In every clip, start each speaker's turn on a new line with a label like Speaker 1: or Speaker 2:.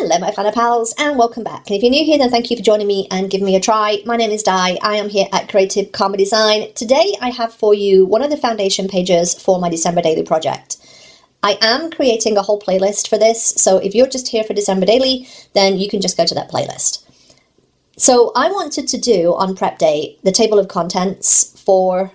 Speaker 1: Hello my planner pals and welcome back. And if you're new here, then thank you for joining me and giving me a try. My name is Di. I am here at Creative Karma Design. Today I have for you one of the foundation pages for my December daily project. I am creating a whole playlist for this, so if you're just here for December daily, then you can just go to that playlist. So I wanted to do on prep day the table of contents for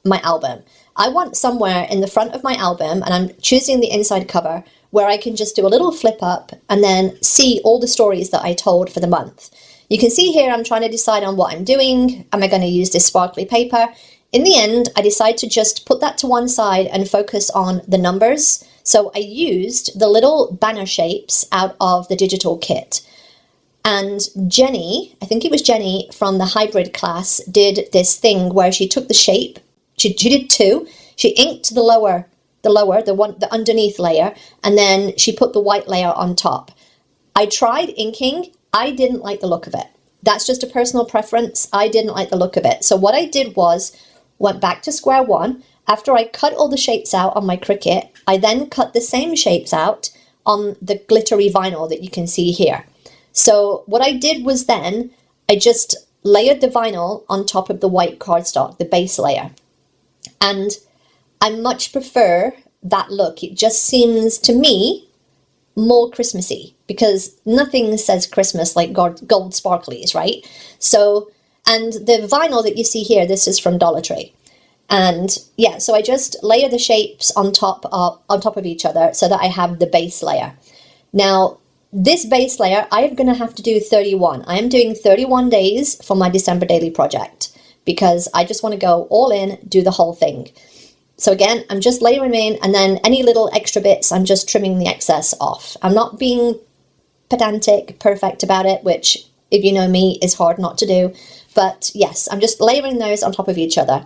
Speaker 1: my album. I want somewhere in the front of my album, and I'm choosing the inside cover, where I can just do a little flip up and then see all the stories that I told for the month. You can see here I'm trying to decide on what I'm doing. Am I going to use this sparkly paper? In the end, I decided to just put that to one side and focus on the numbers. So I used the little banner shapes out of the digital kit. And Jenny, I think it was Jenny from the hybrid class, did this thing where she took the shape, she did two, she inked the underneath layer, and then she put the white layer on top. I tried inking. I didn't like the look of it. That's just a personal preference. I didn't like the look of it. So what I did was went back to square one. After I cut all the shapes out on my Cricut, I then cut the same shapes out on the glittery vinyl that you can see here. So what I did was then I just layered the vinyl on top of the white cardstock, the base layer. And I much prefer that look. It just seems to me more Christmassy because nothing says Christmas like gold sparklies, right? So, and the vinyl that you see here, this is from Dollar Tree. And yeah, so I just layer the shapes on top of each other so that I have the base layer. Now, this base layer, I am going to have to do 31. I am doing 31 days for my December daily project because I just want to go all in, do the whole thing. So again, I'm just layering in, and then any little extra bits, I'm just trimming the excess off. I'm not being pedantic, perfect about it, which, if you know me, is hard not to do. But yes, I'm just layering those on top of each other.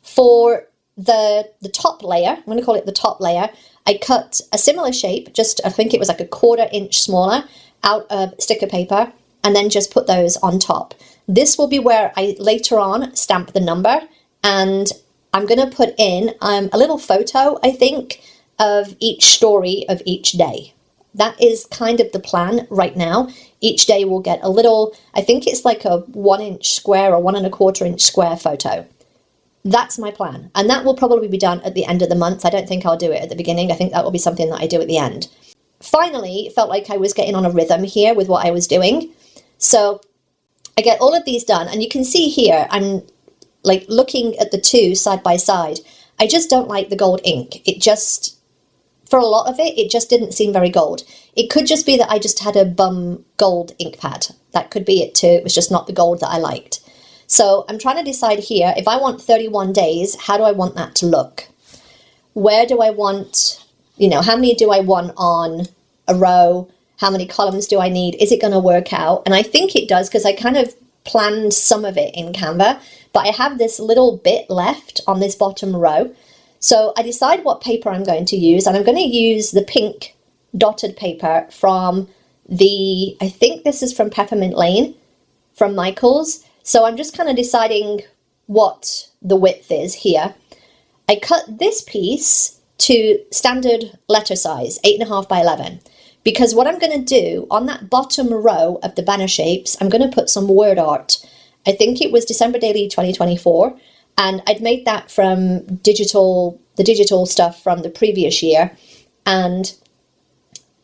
Speaker 1: For the top layer, I'm going to call it the top layer, I cut a similar shape, just I think it was like a 1/4 inch smaller, out of sticker paper, and then just put those on top. This will be where I later on stamp the number, and I'm going to put in a little photo, I think, of each story of each day. That is kind of the plan right now. Each day will get a little, I think it's like a 1 inch square or 1 1/4 inch square photo. That's my plan. And that will probably be done at the end of the month. I don't think I'll do it at the beginning. I think that will be something that I do at the end. Finally, it felt like I was getting on a rhythm here with what I was doing. So I get all of these done, and you can see here, I'm like looking at the two side by side. I just don't like the gold ink. It just, for a lot of it, it just didn't seem very gold. It could just be that I just had a bum gold ink pad. That could be it too. It was just not the gold that I liked. So I'm trying to decide here, if I want 31 days, how do I want that to look? Where do I want, how many do I want on a row? How many columns do I need? Is it going to work out? And I think it does, because I kind of planned some of it in Canva, but I have this little bit left on this bottom row. So I decide what paper I'm going to use, and I'm going to use the pink dotted paper from I think this is from Peppermint Lane, from Michael's. So I'm just kind of deciding what the width is here. I cut this piece to standard letter size, 8.5 by 11. Because what I'm going to do on that bottom row of the banner shapes, I'm going to put some word art. I think it was December Daily 2024, and I'd made that from the digital stuff from the previous year. And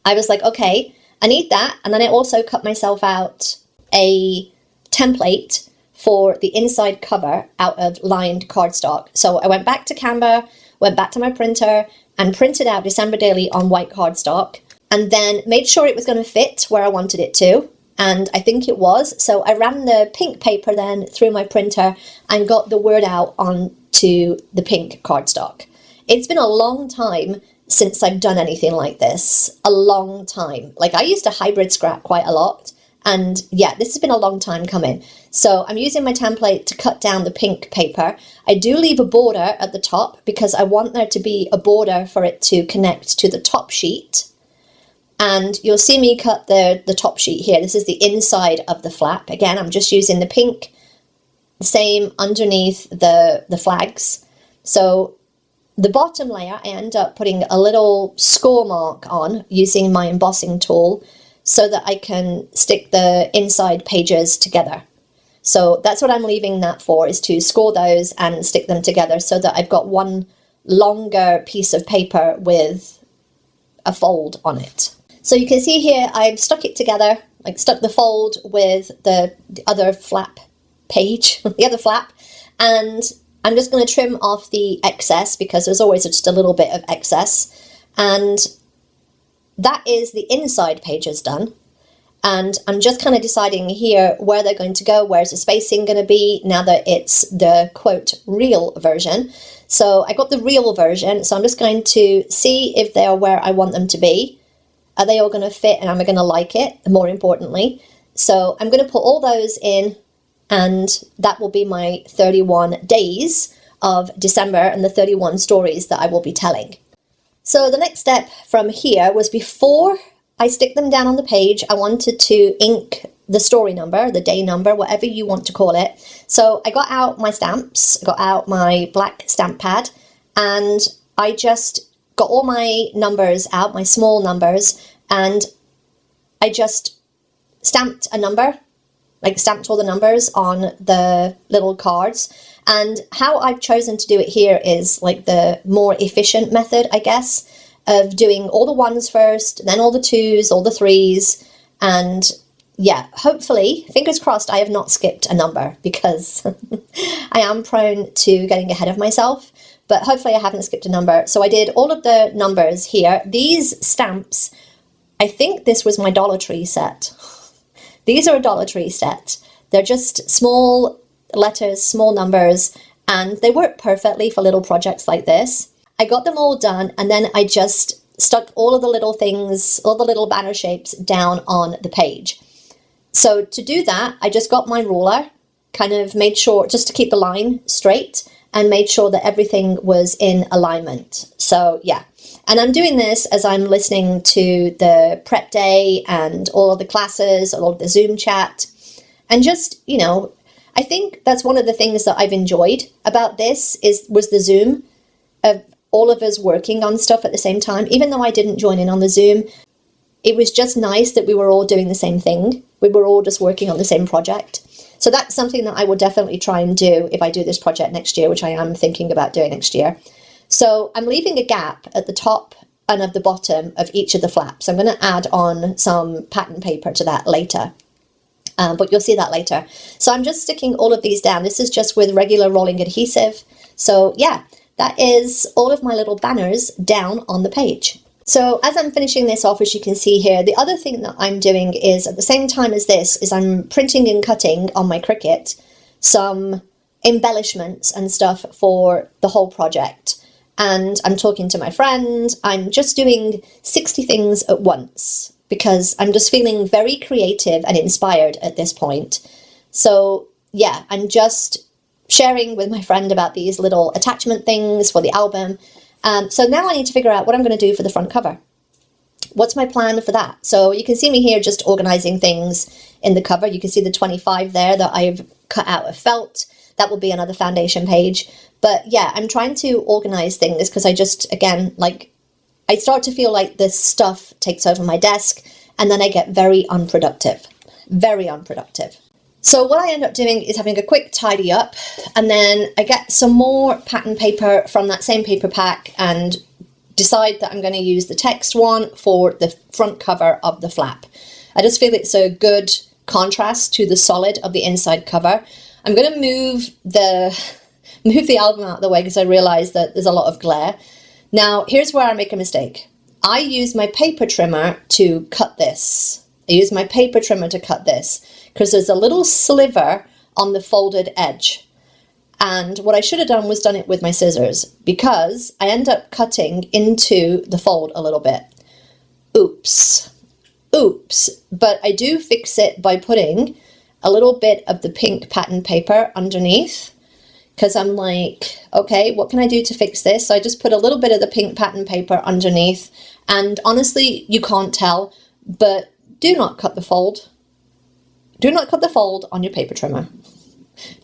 Speaker 1: I was like, okay, I need that. And then I also cut myself out a template for the inside cover out of lined cardstock. So I went back to Canva, went back to my printer, and printed out December Daily on white cardstock, and then made sure it was going to fit where I wanted it to, and I think it was. So I ran the pink paper then through my printer and got the word out onto the pink cardstock. It's been a long time since I've done anything like this. A long time. Like, I used to hybrid scrap quite a lot, and yeah, this has been a long time coming. So I'm using my template to cut down the pink paper. I do leave a border at the top because I want there to be a border for it to connect to the top sheet. And you'll see me cut the top sheet here. This is the inside of the flap. Again, I'm just using the pink, the same underneath the flags. So the bottom layer, I end up putting a little score mark on using my embossing tool. so that I can stick the inside pages together. So that's what I'm leaving that for, is to score those and stick them together so that I've got one longer piece of paper with a fold on it. So you can see here I've stuck it together, like stuck the fold with the other flap page, the other flap, and I'm just going to trim off the excess because there's always just a little bit of excess. And that is the inside pages done. And I'm just kind of deciding here where they're going to go, where's the spacing going to be now that it's the quote real version. So I got the real version, so I'm just going to see if they are where I want them to be. Are they all going to fit and am I going to like it, more importantly? So I'm going to put all those in, and that will be my 31 days of December and the 31 stories that I will be telling. So the next step from here was, before I stick them down on the page, I wanted to ink the story number, the day number, whatever you want to call it. So I got out my stamps, got out my black stamp pad, and I just got all my numbers out, my small numbers, and I just stamped a number, like stamped all the numbers on the little cards. And how I've chosen to do it here is like the more efficient method, I guess, of doing all the ones first, then all the twos, all the threes, and yeah, hopefully, fingers crossed, I have not skipped a number, because I am prone to getting ahead of myself, but hopefully I haven't skipped a number. So I did all of the numbers here. These stamps, I think this was my Dollar Tree set. These are a Dollar Tree set. They're just small letters, small numbers, and they work perfectly for little projects like this. I got them all done, and then I just stuck all of the little things, all the little banner shapes down on the page. So to do that, I just got my ruler, kind of made sure, just to keep the line straight, and made sure that everything was in alignment. So yeah, and I'm doing this as I'm listening to the prep day and all of the classes, all of the Zoom chat, and just, you know, I think that's one of the things that I've enjoyed about this was the Zoom, of all of us working on stuff at the same time. Even though I didn't join in on the Zoom, it was just nice that we were all doing the same thing. We were all just working on the same project. So that's something that I will definitely try and do if I do this project next year, which I am thinking about doing next year. So I'm leaving a gap at the top and at the bottom of each of the flaps. I'm going to add on some pattern paper to that later. But you'll see that later. So I'm just sticking all of these down. This is just with regular rolling adhesive. So yeah, that is all of my little banners down on the page. So as I'm finishing this off, as you can see here, the other thing that I'm doing is, at the same time as this, is I'm printing and cutting on my Cricut some embellishments and stuff for the whole project. And I'm talking to my friend. I'm just doing 60 things at once because I'm just feeling very creative and inspired at this point. So yeah, I'm just sharing with my friend about these little attachment things for the album. So now I need to figure out what I'm going to do for the front cover. What's my plan for that? So you can see me here just organizing things in the cover. You can see the 25 there that I've cut out of felt. That will be another foundation page. But yeah, I'm trying to organize things because I just, again, like, I start to feel like this stuff takes over my desk and then I get very unproductive. Very unproductive. So what I end up doing is having a quick tidy up, and then I get some more pattern paper from that same paper pack and decide that I'm going to use the text one for the front cover of the flap. I just feel it's a good contrast to the solid of the inside cover. I'm going to move the album out of the way because I realize that there's a lot of glare. Now, here's where I make a mistake. I use my paper trimmer to cut this. because there's a little sliver on the folded edge. And what I should have done was done it with my scissors, because I end up cutting into the fold a little bit. Oops. But I do fix it by putting a little bit of the pink pattern paper underneath, because I'm like, okay, what can I do to fix this? So I just put a little bit of the pink pattern paper underneath, and honestly, you can't tell, but do not cut the fold. Do not cut the fold on your paper trimmer.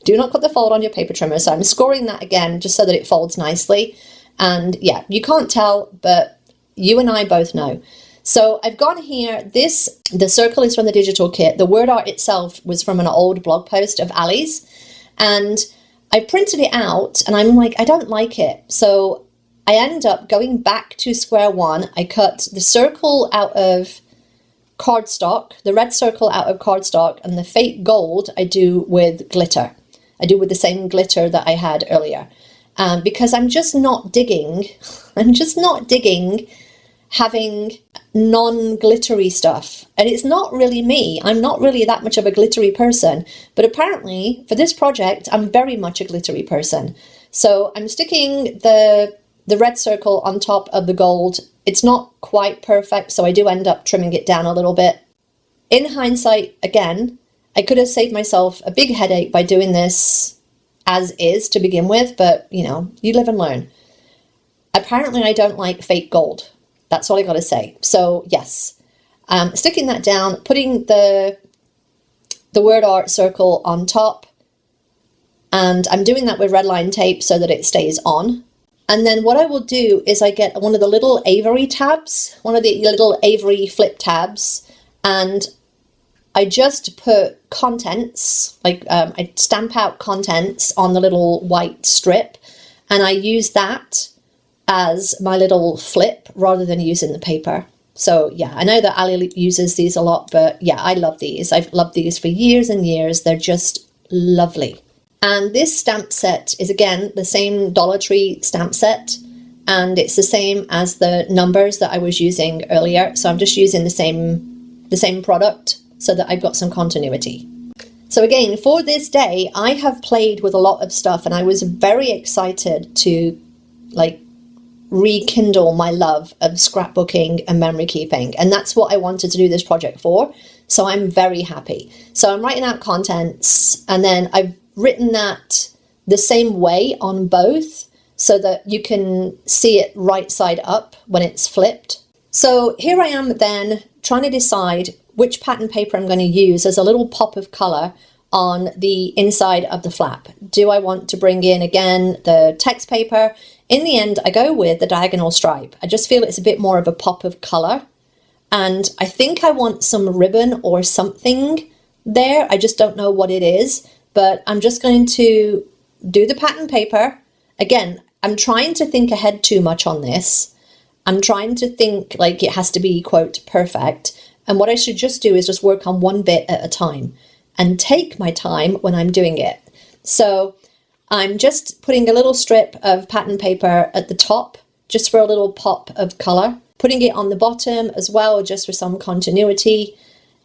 Speaker 1: Do not cut the fold on your paper trimmer. So I'm scoring that again just so that it folds nicely. And yeah, you can't tell, but you and I both know. So I've gone here, the circle is from the digital kit. The word art itself was from an old blog post of Ali's, and I printed it out and I'm like, I don't like it. So I end up going back to square one. I cut the circle out of cardstock, the red circle out of cardstock, and the fake gold I do with glitter. I do with the same glitter that I had earlier. Because I'm just not digging having non-glittery stuff. And it's not really me. I'm not really that much of a glittery person. But apparently, for this project, I'm very much a glittery person. So I'm sticking the red circle on top of the gold. It's not quite perfect, so I do end up trimming it down a little bit. In hindsight, again, I could have saved myself a big headache by doing this as is to begin with, but, you know, you live and learn. Apparently, I don't like fake gold. That's all I got to say. So yes, sticking that down, putting the word art circle on top, and I'm doing that with red line tape so that it stays on. And then what I will do is I get one of the little Avery tabs, one of the little Avery flip tabs, and I just put contents, like I stamp out contents on the little white strip, and I use that as my little flip rather than using the paper. So yeah, I know that Ali uses these a lot, but yeah, I love these. I've loved these for years and years. They're just lovely. And this stamp set is again the same Dollar Tree stamp set, and it's the same as the numbers that I was using earlier. So I'm just using the same product so that I've got some continuity. So again, for this day, I have played with a lot of stuff, and I was very excited to like rekindle my love of scrapbooking and memory keeping. And that's what I wanted to do this project for. So I'm very happy. So I'm writing out contents, and then I've written that the same way on both so that you can see it right side up when it's flipped. So here I am then trying to decide which pattern paper I'm going to use as a little pop of color on the inside of the flap. Do I want to bring in again the text paper? In the end, I go with the diagonal stripe. I just feel it's a bit more of a pop of color. And I think I want some ribbon or something there. I just don't know what it is, but I'm just going to do the pattern paper. Again, I'm trying to think ahead too much on this. I'm trying to think like it has to be, quote, perfect. And what I should just do is just work on one bit at a time and take my time when I'm doing it. So I'm just putting a little strip of pattern paper at the top, just for a little pop of color, putting it on the bottom as well, just for some continuity.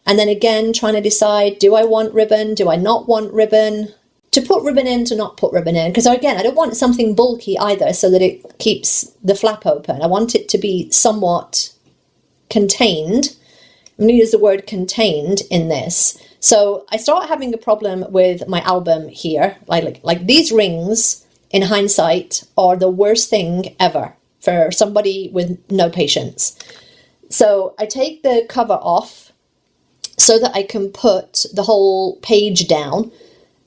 Speaker 1: And then again, trying to decide, do I want ribbon? Do I not want ribbon? To put ribbon in, to not put ribbon in. Because again, I don't want something bulky either so that it keeps the flap open. I want it to be somewhat contained. I'm going to use the word contained in this. So I start having a problem with my album here. Like these rings, in hindsight, are the worst thing ever for somebody with no patience. So I take the cover off so that I can put the whole page down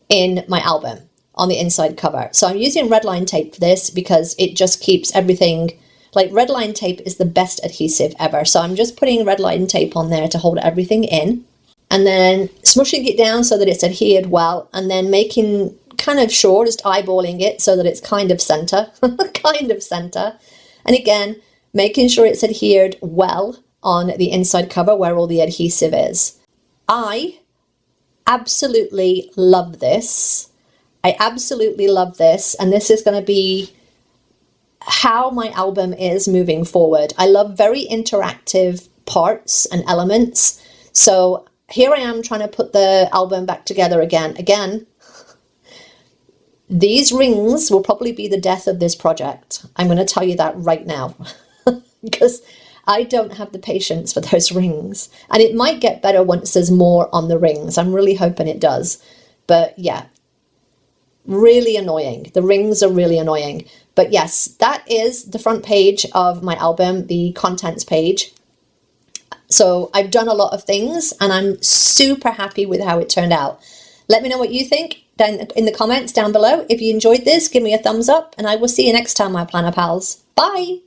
Speaker 1: in my album on the inside cover. So I'm using red line tape for this because it just keeps everything, like red line tape is the best adhesive ever. So I'm just putting red line tape on there to hold everything in, and then smushing it down so that it's adhered well, and then making kind of sure, just eyeballing it so that it's kind of center, kind of center. And again, making sure it's adhered well on the inside cover where all the adhesive is. I absolutely love this. I absolutely love this. And this is going to be how my album is moving forward. I love very interactive parts and elements. So here I am trying to put the album back together again. Again, these rings will probably be the death of this project. I'm going to tell you that right now because I don't have the patience for those rings. And it might get better once there's more on the rings. I'm really hoping it does. But yeah, really annoying. The rings are really annoying. But yes, that is the front page of my album, the contents page. So I've done a lot of things and I'm super happy with how it turned out. Let me know what you think down in the comments down below. If you enjoyed this, give me a thumbs up and I will see you next time, my planner pals. Bye!